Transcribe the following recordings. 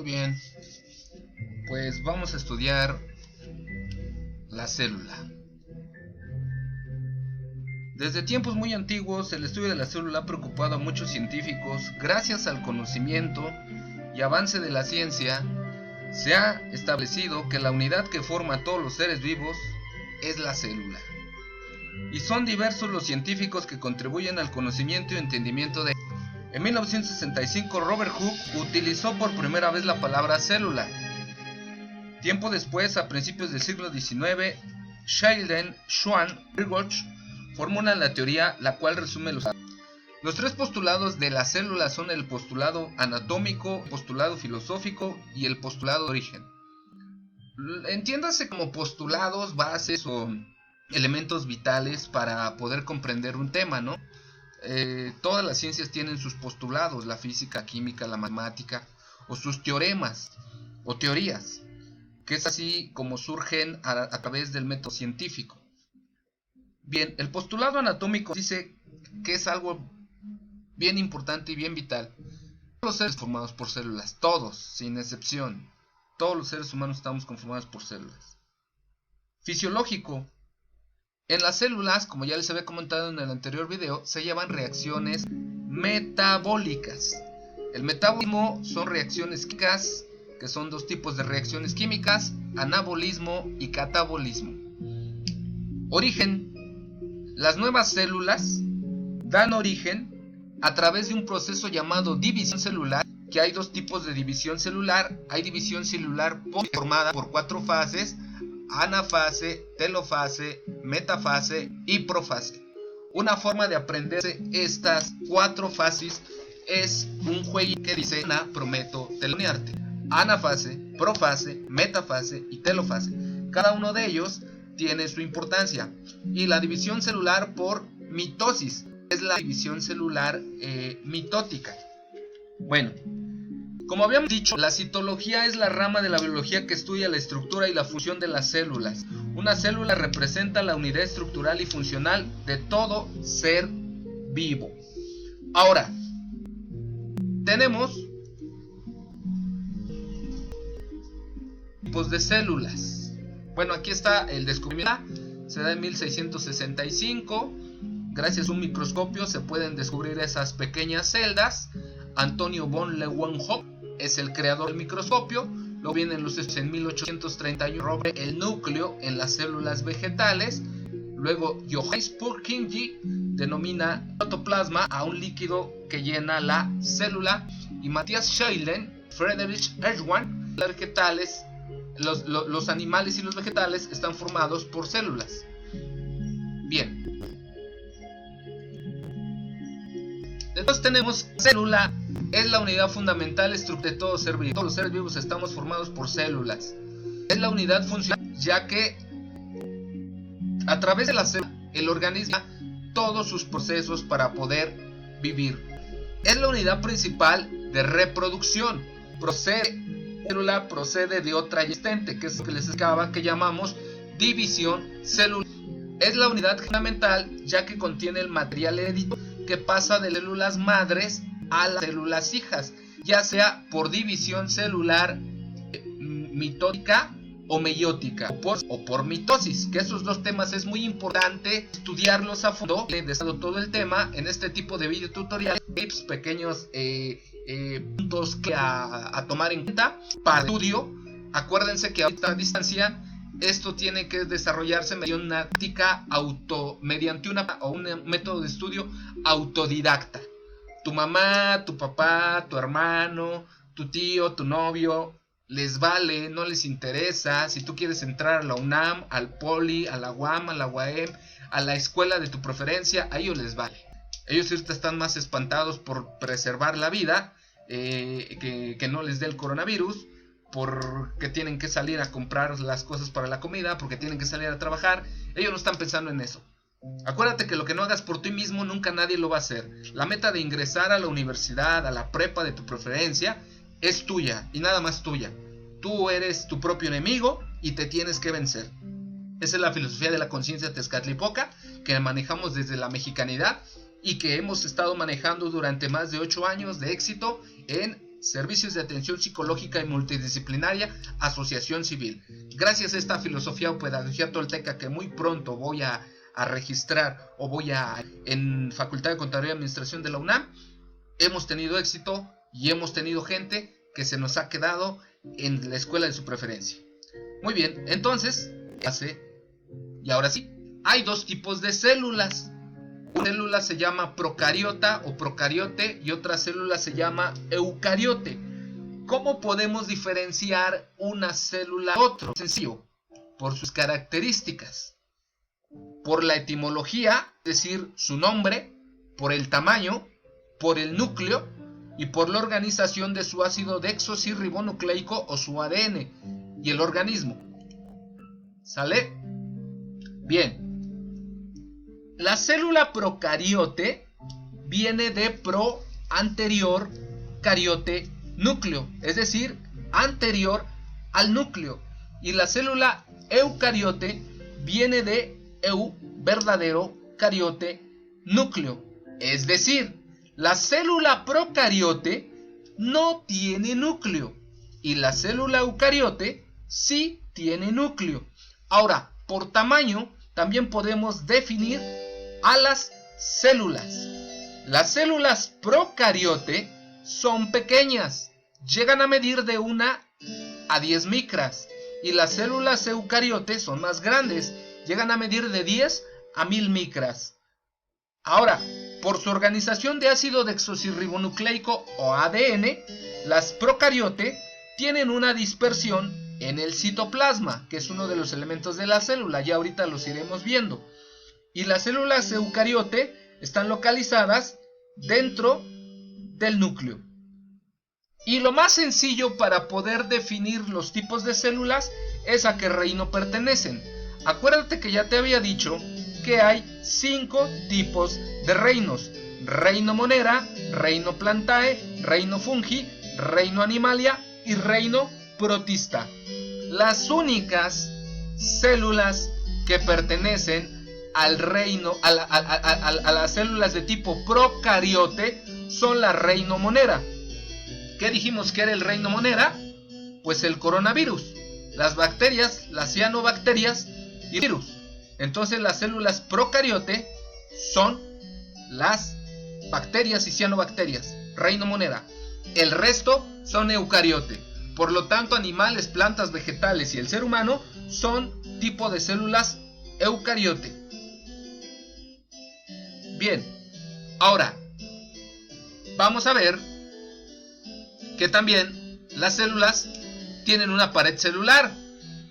Muy bien, pues vamos a estudiar la célula. Desde tiempos muy antiguos, el estudio de la célula ha preocupado a muchos científicos. Gracias al conocimiento y avance de la ciencia, se ha establecido que la unidad que forma a todos los seres vivos es la célula. Y son diversos los científicos que contribuyen al conocimiento y entendimiento de. En 1965, Robert Hooke utilizó por primera vez la palabra célula. Tiempo después, a principios del siglo XIX, Sheldon Schwann Virchow formula la teoría, la cual resume los tres postulados de la célula son el postulado anatómico, el postulado filosófico y el postulado de origen. Entiéndase como postulados, bases o elementos vitales para poder comprender un tema, ¿no? Todas las ciencias tienen sus postulados, la física, química, la matemática, o sus teoremas o teorías, que es así como surgen a través del método científico. Bien, el postulado anatómico dice que es algo bien importante y bien vital. Todos los seres formados por células, todos, sin excepción, todos los seres humanos estamos conformados por células. Fisiológico. En las células, como ya les había comentado en el anterior video, se llevan reacciones metabólicas. El metabolismo son reacciones químicas, que son dos tipos de reacciones químicas, anabolismo y catabolismo. Origen. Las nuevas células dan origen a través de un proceso llamado división celular, que hay dos tipos de división celular. Hay división celular formada por 4 fases: anafase, telofase, metafase y profase. Una forma de aprenderse estas 4 fases es un juego que dice: Ana, prometo telonearte. Anafase, profase, metafase y telofase. Cada uno de ellos tiene su importancia. Y la división celular por mitosis es la división celular mitótica. Bueno, como habíamos dicho, la citología es la rama de la biología que estudia la estructura y la función de las células. Una célula representa la unidad estructural y funcional de todo ser vivo. Ahora, tenemos tipos de células. Bueno, aquí está el descubrimiento. Se da en 1665. Gracias a un microscopio se pueden descubrir esas pequeñas celdas. Antonio von Leeuwenhoek es el creador del microscopio. Luego vienen los en 1831 Robert el núcleo en las células vegetales. Luego Johannes Purkinje denomina protoplasma a un líquido que llena la célula. Y Matthias Scheelen, Friedrich Schwann, las vegetales, los animales y los vegetales están formados por células. Bien. Entonces tenemos célula es la unidad fundamental de todo ser vivo. Todos los seres vivos estamos formados por células. Es la unidad funcional, ya que a través de la célula el organismo todos sus procesos para poder vivir. Es la unidad principal de reproducción. Célula procede de otra existente, que es lo que les explicaba, que llamamos división celular. Es la unidad fundamental, ya que contiene el material hereditario que pasa de células madres a las células hijas, ya sea por división celular mitótica o meiótica, o por mitosis, que esos dos temas es muy importante estudiarlos a fondo. He desarrollado todo el tema en este tipo de video tutoriales, tips, pequeños puntos que a tomar en cuenta para el estudio. Acuérdense que ahorita a distancia esto tiene que desarrollarse mediante una táctica mediante un método de estudio autodidacta. Tu mamá, tu papá, tu hermano, tu tío, tu novio, les vale, no les interesa. Si tú quieres entrar a la UNAM, al Poli, a la UAM, a la UAM, a la escuela de tu preferencia, a ellos les vale. Ellos ahorita están más espantados por preservar la vida, que no les dé el coronavirus, porque tienen que salir a comprar las cosas para la comida, porque tienen que salir a trabajar. Ellos no están pensando en eso. Acuérdate que lo que no hagas por ti mismo nunca nadie lo va a hacer. La meta de ingresar a la universidad, a la prepa de tu preferencia, es tuya y nada más tuya. Tú eres tu propio enemigo y te tienes que vencer. Esa es la filosofía de la conciencia tezcatlipoca que manejamos desde la mexicanidad y que hemos estado manejando durante más de 8 años de éxito en Servicios de Atención Psicológica y Multidisciplinaria, Asociación Civil. Gracias a esta filosofía o pedagogía tolteca que muy pronto voy a registrar en Facultad de Contaduría y Administración de la UNAM, hemos tenido éxito y hemos tenido gente que se nos ha quedado en la escuela de su preferencia. Muy bien, entonces, y ahora sí, hay dos tipos de células. Una célula se llama procariota o procariote y otra célula se llama eucariote. ¿Cómo podemos diferenciar una célula de otra? Sencillo, por sus características, por la etimología, es decir, su nombre, por el tamaño, por el núcleo y por la organización de su ácido desoxirribonucleico o su ADN y el organismo. ¿Sale? Bien. La célula procariote viene de pro, anterior, cariote, núcleo, es decir, anterior al núcleo. Y la célula eucariote viene de eu, verdadero, cariote, núcleo. Es decir, la célula procariote no tiene núcleo y la célula eucariote sí tiene núcleo. Ahora, por tamaño, también podemos definir a las células. Las células procariote son pequeñas, llegan a medir de 1 a 10 micras, y las células eucariote son más grandes, llegan a medir de 10 a 1000 micras. Ahora, por su organización de ácido desoxirribonucleico o ADN, las procariote tienen una dispersión en el citoplasma, que es uno de los elementos de la célula, ya ahorita los iremos viendo. Y las células eucariote están localizadas dentro del núcleo. Y lo más sencillo para poder definir los tipos de células es a qué reino pertenecen. Acuérdate que ya te había dicho que hay 5 tipos de reinos: reino Monera, reino Plantae, reino Fungi, reino Animalia y reino Protista. Las únicas células que pertenecen al reino, a las células de tipo procariote son la reino Monera. ¿Qué dijimos que era el reino Monera? Pues el coronavirus, las bacterias, las cianobacterias y virus. Entonces las células procariote son las bacterias y cianobacterias, reino Monera. El resto son eucariote. Por lo tanto, animales, plantas, vegetales y el ser humano son tipo de células eucariote. Bien, ahora vamos a ver que también las células tienen una pared celular,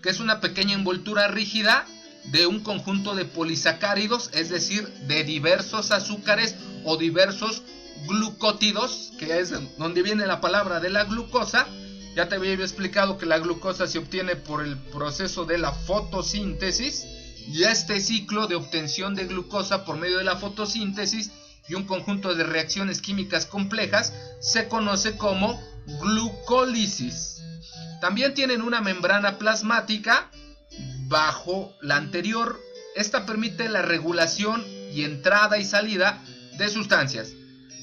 que es una pequeña envoltura rígida de un conjunto de polisacáridos, es decir, de diversos azúcares o diversos glucótidos, que es donde viene la palabra de la glucosa. Ya te había explicado que la glucosa se obtiene por el proceso de la fotosíntesis, y este ciclo de obtención de glucosa por medio de la fotosíntesis y un conjunto de reacciones químicas complejas se conoce como glucólisis. También tienen una membrana plasmática bajo la anterior. Esta permite la regulación y entrada y salida de sustancias.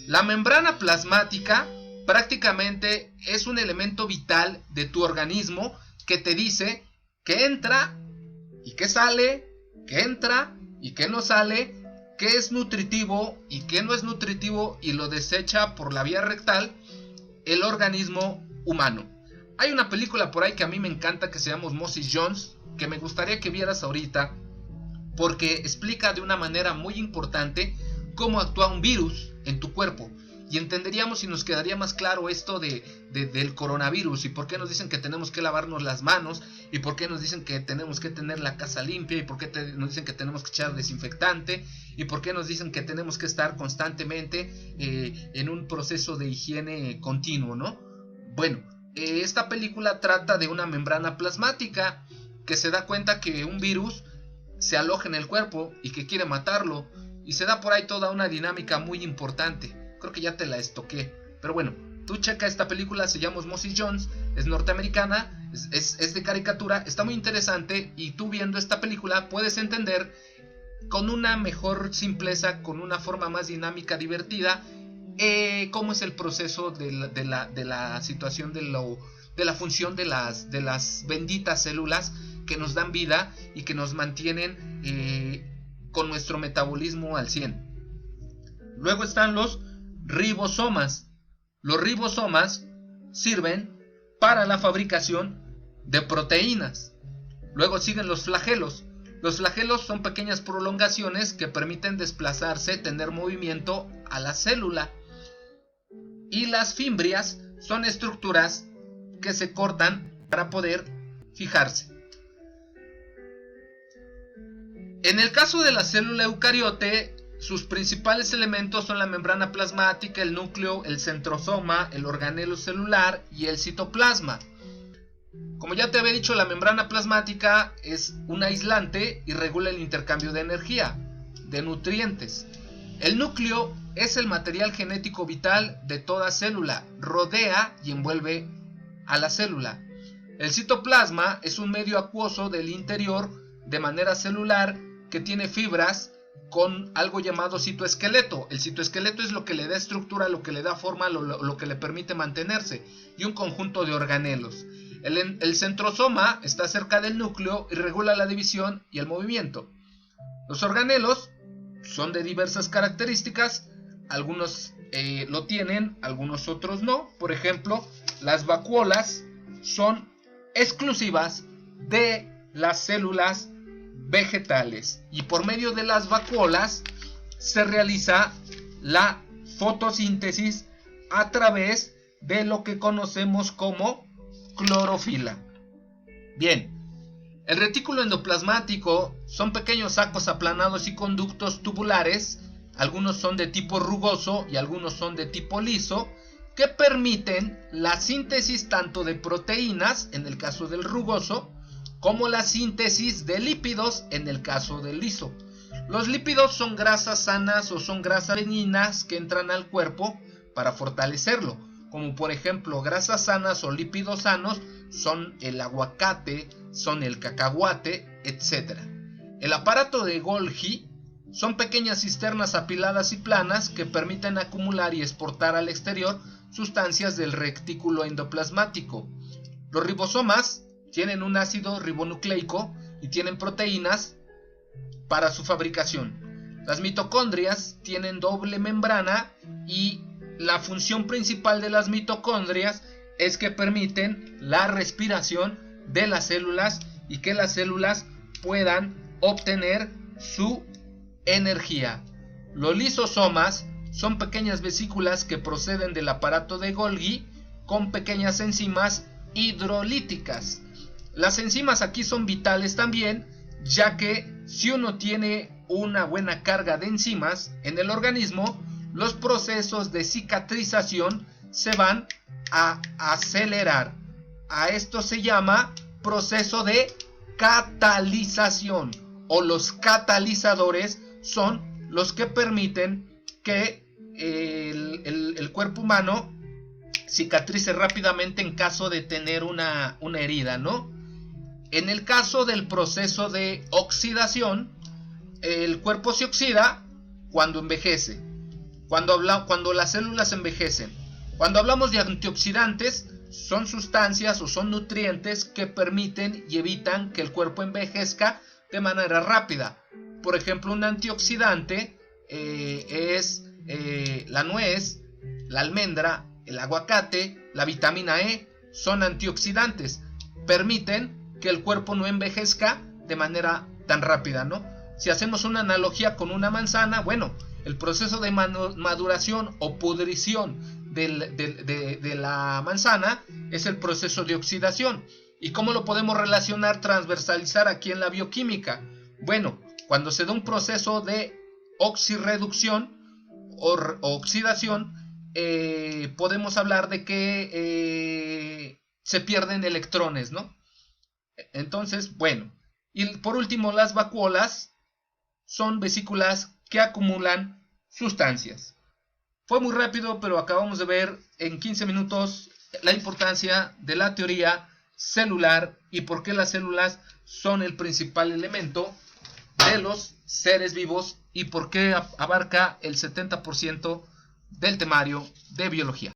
La membrana plasmática prácticamente es un elemento vital de tu organismo que te dice que entra y que sale, que entra y que no sale, que es nutritivo y que no es nutritivo, y lo desecha por la vía rectal el organismo humano. Hay una película por ahí que a mí me encanta que se llama Osmosis Jones, que me gustaría que vieras ahorita, porque explica de una manera muy importante cómo actúa un virus en tu cuerpo. Y entenderíamos y nos quedaría más claro esto del coronavirus, y por qué nos dicen que tenemos que lavarnos las manos, y por qué nos dicen que tenemos que tener la casa limpia, y por qué nos dicen que tenemos que echar desinfectante, y por qué nos dicen que tenemos que estar constantemente en un proceso de higiene continuo, ¿no? Bueno, esta película trata de una membrana plasmática que se da cuenta que un virus se aloja en el cuerpo y que quiere matarlo, y se da por ahí toda una dinámica muy importante. Creo que ya te la estoqué, pero bueno, tú checa esta película, se llama Osmosis Jones, es norteamericana, es de caricatura, está muy interesante, y tú viendo esta película puedes entender con una mejor simpleza, con una forma más dinámica, divertida, cómo es el proceso de la situación de la función de las benditas células que nos dan vida y que nos mantienen con nuestro metabolismo al 100. Luego están los ribosomas. Los ribosomas sirven para la fabricación de proteínas. Luego siguen los flagelos. Los flagelos son pequeñas prolongaciones que permiten desplazarse, tener movimiento a la célula. Y las fimbrias son estructuras que se cortan para poder fijarse. En el caso de la célula eucariote, sus principales elementos son la membrana plasmática, el núcleo, el centrosoma, el organelo celular y el citoplasma. Como ya te había dicho, la membrana plasmática es un aislante y regula el intercambio de energía, de nutrientes. El núcleo es el material genético vital de toda célula, rodea y envuelve a la célula. El citoplasma es un medio acuoso del interior de manera celular que tiene fibras con algo llamado citoesqueleto. El citoesqueleto es lo que le da estructura, lo que le da forma, lo que le permite mantenerse, y un conjunto de organelos. El centrosoma está cerca del núcleo y regula la división y el movimiento. Los organelos son de diversas características, algunos lo tienen, algunos otros no. Por ejemplo, las vacuolas son exclusivas de las células vegetales y por medio de las vacuolas se realiza la fotosíntesis a través de lo que conocemos como clorofila. Bien, el retículo endoplasmático son pequeños sacos aplanados y conductos tubulares, algunos son de tipo rugoso y algunos son de tipo liso, que permiten la síntesis tanto de proteínas en el caso del rugoso, como la síntesis de lípidos en el caso del liso. Los lípidos son grasas sanas o son grasas dañinas que entran al cuerpo para fortalecerlo, como por ejemplo grasas sanas o lípidos sanos son el aguacate, son el cacahuate, etc. El aparato de Golgi son pequeñas cisternas apiladas y planas que permiten acumular y exportar al exterior sustancias del retículo endoplasmático. Los ribosomas tienen un ácido ribonucleico y tienen proteínas para su fabricación. Las mitocondrias tienen doble membrana y la función principal de las mitocondrias es que permiten la respiración de las células y que las células puedan obtener su energía. Los lisosomas son pequeñas vesículas que proceden del aparato de Golgi con pequeñas enzimas hidrolíticas. Las enzimas aquí son vitales también, ya que si uno tiene una buena carga de enzimas en el organismo, los procesos de cicatrización se van a acelerar. A esto se llama proceso de catalización, o los catalizadores son los que permiten que el cuerpo humano cicatrice rápidamente en caso de tener una herida, ¿no? En el caso del proceso de oxidación, el cuerpo se oxida cuando envejece, cuando las células envejecen. Cuando hablamos de antioxidantes, son sustancias o son nutrientes que permiten y evitan que el cuerpo envejezca de manera rápida. Por ejemplo, un antioxidante es la nuez, la almendra, el aguacate, la vitamina E, son antioxidantes. Permiten que el cuerpo no envejezca de manera tan rápida, ¿no? Si hacemos una analogía con una manzana, bueno, el proceso de maduración o pudrición de la manzana es el proceso de oxidación. ¿Y cómo lo podemos relacionar, transversalizar aquí en la bioquímica? Bueno, cuando se da un proceso de oxirreducción o oxidación, podemos hablar de que se pierden electrones, ¿no? Entonces, bueno, y por último, las vacuolas son vesículas que acumulan sustancias. Fue muy rápido, pero acabamos de ver en 15 minutos la importancia de la teoría celular y por qué las células son el principal elemento de los seres vivos y por qué abarca el 70% del temario de biología.